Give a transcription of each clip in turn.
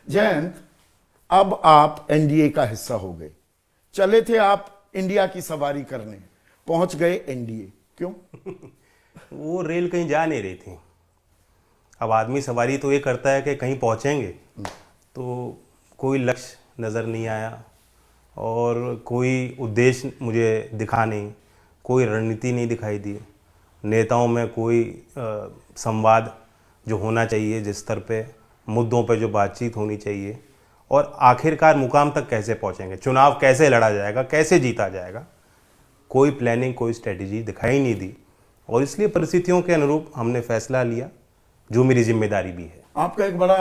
जयंत, अब आप एनडीए का हिस्सा हो गए। चले थे आप इंडिया की सवारी करने, पहुंच गए एनडीए, क्यों? वो रेल कहीं जा नहीं रही थी। अब आदमी सवारी तो ये करता है कि कहीं पहुंचेंगे, तो कोई लक्ष्य नज़र नहीं आया और कोई उद्देश्य मुझे दिखा नहीं, कोई रणनीति नहीं दिखाई दी। नेताओं में कोई संवाद जो होना चाहिए, जिस स्तर पे मुद्दों पे जो बातचीत होनी चाहिए, और आखिरकार मुकाम तक कैसे पहुंचेंगे, चुनाव कैसे लड़ा जाएगा, कैसे जीता जाएगा, कोई प्लानिंग, कोई स्ट्रेटजी दिखाई नहीं दी। और इसलिए परिस्थितियों के अनुरूप हमने फैसला लिया, जो मेरी जिम्मेदारी भी है। आपका एक बड़ा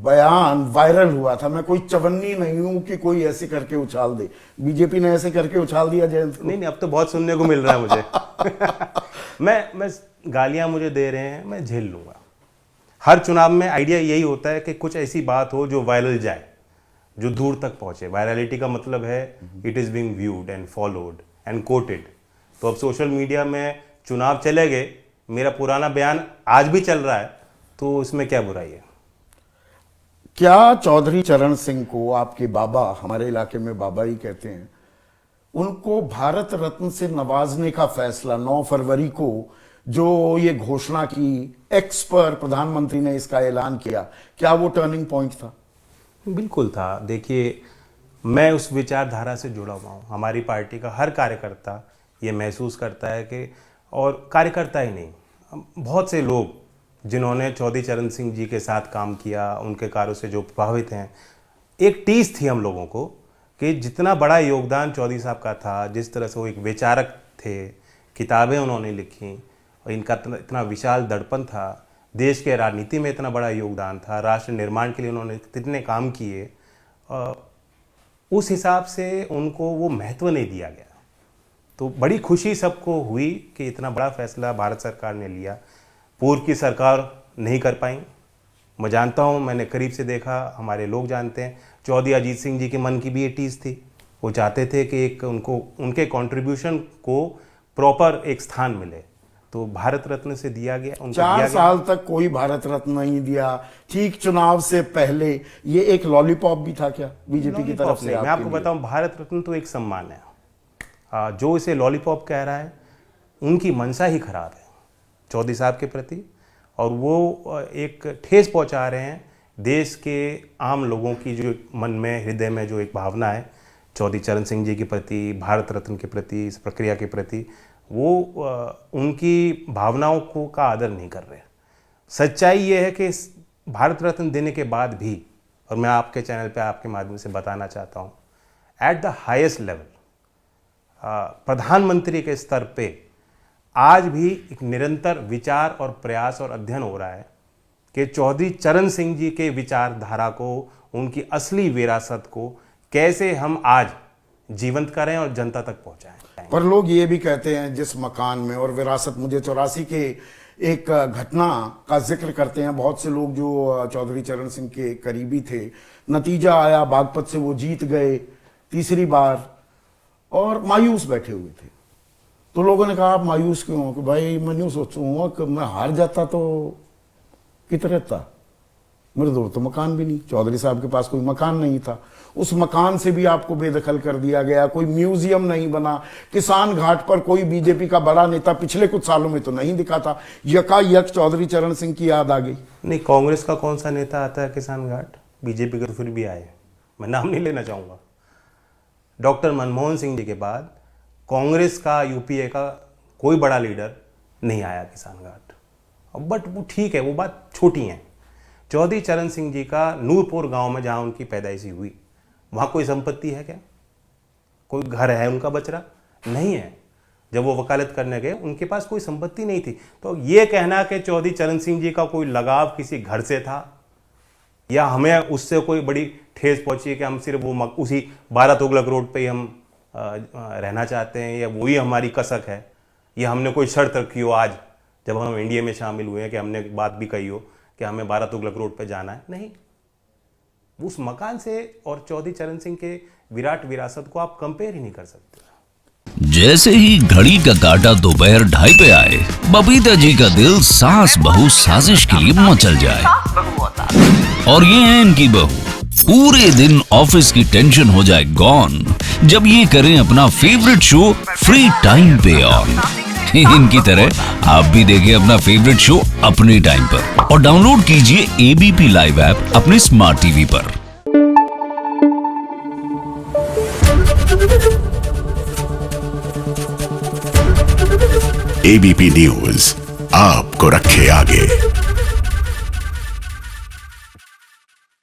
बयान वायरल हुआ था, मैं कोई चवन्नी नहीं हूं कि कोई ऐसे करके उछाल दे। बीजेपी ने ऐसे करके उछाल दिया जयंत को? नहीं, अब तो बहुत सुनने को मिल रहा है मुझे। मैं गालियां मुझे दे रहे हैं, मैं झेल लूंगा। हर चुनाव में आइडिया यही होता है कि कुछ ऐसी बात हो जो वायरल जाए, जो दूर तक पहुंचे। वायरलिटी का मतलब है it is being viewed and followed and coated. तो अब सोशल मीडिया में चुनाव चले गए, मेरा पुराना बयान आज भी चल रहा है, तो इसमें क्या बुराई है? क्या चौधरी चरण सिंह को, आपके बाबा, हमारे इलाके में बाबा ही कहते हैं, उनको भारत रत्न से नवाजने का फैसला 9 फरवरी को जो ये घोषणा की, एक्स पर प्रधानमंत्री ने इसका ऐलान किया, क्या वो टर्निंग पॉइंट था? बिल्कुल था। देखिए, मैं उस विचारधारा से जुड़ा हुआ हूँ। हमारी पार्टी का हर कार्यकर्ता ये महसूस करता है कि, और कार्यकर्ता ही नहीं, बहुत से लोग जिन्होंने चौधरी चरण सिंह जी के साथ काम किया, उनके कार्यों से जो प्रभावित हैं, एक टीस थी हम लोगों को कि जितना बड़ा योगदान चौधरी साहब का था, जिस तरह से वो एक विचारक थे, किताबें उन्होंने लिखी, और इनका इतना विशाल दर्पण था, देश के राजनीति में इतना बड़ा योगदान था, राष्ट्र निर्माण के लिए उन्होंने कितने काम किए, उस हिसाब से उनको वो महत्व नहीं दिया गया। तो बड़ी खुशी सबको हुई कि इतना बड़ा फैसला भारत सरकार ने लिया। पूर्व की सरकार नहीं कर पाई, मैं जानता हूँ, मैंने करीब से देखा, हमारे लोग जानते हैं। चौधरी अजीत सिंह जी के मन की भी ये टीस थी, वो चाहते थे कि एक उनको, उनके कंट्रीब्यूशन को प्रॉपर एक स्थान मिले, तो भारत रत्न से दिया गया। 4 साल तक कोई भारत रत्न नहीं दिया। ठीक चुनाव से पहले ये एक लॉलीपॉप भी था क्या बीजेपी की तरफ से? मैं आपको बताऊं, भारत रत्न तो एक सम्मान है। जो इसे लॉलीपॉप कह रहा है, उनकी मंशा ही खराब है चौधरी साहब के प्रति, और वो एक ठेस पहुंचा रहे हैं देश के आम लोगों की जो मन में, हृदय में जो एक भावना है चौधरी चरण सिंह जी के प्रति, भारत रत्न के प्रति, इस प्रक्रिया के प्रति, वो उनकी भावनाओं को का आदर नहीं कर रहे। सच्चाई ये है कि भारत रत्न देने के बाद भी, और मैं आपके चैनल पे आपके माध्यम से बताना चाहता हूँ, एट द हाईएस्ट लेवल, प्रधानमंत्री के स्तर पे आज भी एक निरंतर विचार और प्रयास और अध्ययन हो रहा है कि चौधरी चरण सिंह जी के विचारधारा को, उनकी असली विरासत को कैसे हम आज जीवंत करें और जनता तक पहुंचाएं। पर लोग ये भी कहते हैं, जिस मकान में, और विरासत, मुझे 84 के एक घटना का जिक्र करते हैं बहुत से लोग जो चौधरी चरण सिंह के करीबी थे। नतीजा आया, बागपत से वो जीत गए तीसरी बार, और मायूस बैठे हुए थे। तो लोगों ने कहा, आप मायूस क्यों हो? कि भाई मैं यूँ सोचूंगा कि मैं हार जाता तो कितना रहता, मेरे दो तो मकान भी नहीं। चौधरी साहब के पास कोई मकान नहीं था, उस मकान से भी आपको बेदखल कर दिया गया। कोई म्यूजियम नहीं बना, किसान घाट पर कोई बीजेपी का बड़ा नेता पिछले कुछ सालों में तो नहीं दिखा था। यकायक चौधरी चरण सिंह की याद आ गई। नहीं, कांग्रेस का कौन सा नेता आता है किसान घाट? बीजेपी के तो फिर भी आए, मैं नाम नहीं लेना चाहूँगा। डॉक्टर मनमोहन सिंह जी के बाद कांग्रेस का, यूपीए का कोई बड़ा लीडर नहीं आया किसान घाट। बट वो ठीक है, वो बात छोटी है। चौधरी चरण सिंह जी का नूरपुर गांव में, जहां उनकी पैदाइशी हुई, वहां कोई संपत्ति है क्या? कोई घर है उनका बच रहा? नहीं है। जब वो वकालत करने गए, उनके पास कोई संपत्ति नहीं थी। तो ये कहना कि चौधरी चरण सिंह जी का कोई लगाव किसी घर से था, या हमें उससे कोई बड़ी ठेस पहुंची है कि हम सिर्फ वो उसी 12 तुगलक रोड पे ही हम रहना चाहते हैं, या वही हमारी कसक है, या हमने कोई शर्त रखी हो आज जब हम एनडीए में शामिल हुए हैं कि हमने बात भी कही हो कि हमें 12 तुगलक रोड पे जाना है। नहीं, उस मकान से और चौधरी चरण सिंह के विराट विरासत को आप कंपेयर ही नहीं कर सकते। जैसे ही घड़ी का काटा दोपहर 2:30 पे आए, बबीता जी का दिल सास बहू साजिश के लिए मचल जाए। और ये है इनकी बहू। पूरे दिन ऑफिस की टेंशन हो जाए गॉन जब ये करें अपना फेवरेट शो फ्री टाइम पे ऑन। इनकी तरह आप भी देखिए अपना फेवरेट शो अपने टाइम पर और डाउनलोड कीजिए एबीपी लाइव ऐप अपने स्मार्ट टीवी पर। एबीपी न्यूज आपको रखे आगे।